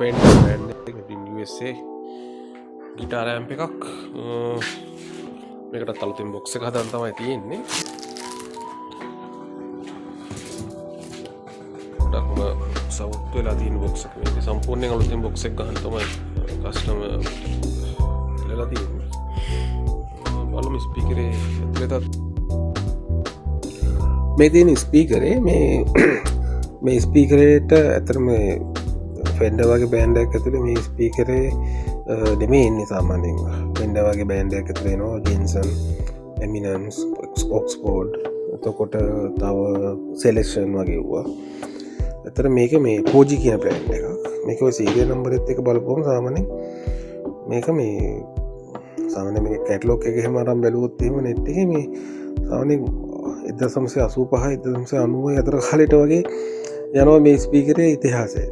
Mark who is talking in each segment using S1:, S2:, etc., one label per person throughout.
S1: Fender brand එකකින් USA ගිටාර amp එකක් මේකට අලුතින් බොක්ස් එක හදන්න තමයි තියෙන්නේ. ගොඩක්ම සවුත් වෙලා තියෙන බොක්ස් එක. මේක සම්පූර්ණයෙන් අලුතින් බොක්ස් එක ගන්න තමයි කස්ටමර් ඉල්ලලා තියෙන්නේ. බලමු ස්පීකරේ ඇතුළේ මේ තියෙන ස්පීකරේ මේ ස්පීකරේට ඇත්තටම Fender වගේ බෑන්ඩ් එකක් ඇතුලේ මේ ස්පීකරේ නෙමෙයි ඉන්නේ සාමාන්‍යයෙන්. Fender වගේ බෑන්ඩ් එකක් ඇතුලේ එනවා Jensen, Eminence, Oxford, එතකොට තව Selection වගේ වුණා. ඇත්තට මේක මේ Koji කියන බ්‍රෑන්ඩ් එකක්. මේක ඔය සීරියල් නම්බර් එකත් එක්ක බලපුවම සාමාන්‍යයෙන් මේක මේ කැටලොග් එක එහෙම අරන් බැලුවොත් එහෙම net එකේ මේ සාමාන්‍යයෙන් 1985 1990 අතර කාලෙට වගේ යනවා මේ ස්පීකරේ ඉතිහාසය.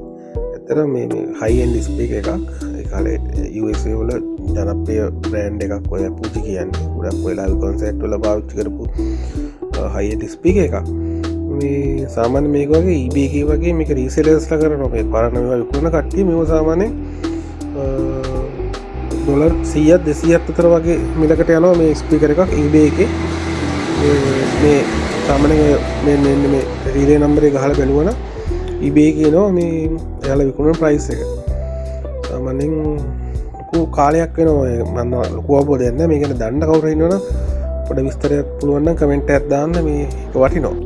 S1: ඇත්තට මේ හයි එන්ඩ් ස්පීකර් එකක්. ඒ කාලේ USA වල ජනප්‍රිය බ්‍රෑන්ඩ් එකක් ඔය Fuji කියන්නේ. ගොඩක් ඔය ලයිව් කොන්සර්ට් වල පාවිච්චි කරපු හයි එන්ඩ් ස්පීකර් එකක්. මේ සාමාන්‍ය මේක වගේ eBay එකේ වගේ මේක රීසෙලර්ස්ලා කරනවා. මේ පරණ මේවා විකුණන කට්ටිය මේව සාමාන්‍යයෙන් $100 200 අතර වගේ මිලකට යනවා මේ ස්පීකර් එකක් eBay එකේ. මේ සාමාන්‍යයෙන් මේ සීරියල් නම්බර් එක ගහලා බලුවනම් eBay කියනවා මේ එයාලා විකුණන ප්‍රයිස් එක. සාමාන්‍යයෙන් ලොකු කාලයක් වෙනවා මම ලොකු අවබෝධයක් නැහැ මේක ගැන දන්න කවුරු ඉන්නවනම් පොඩ විස්තරයක් පුළුවන් නම් කමෙන්ට් එකක් දාන්න මේක වටිනවා.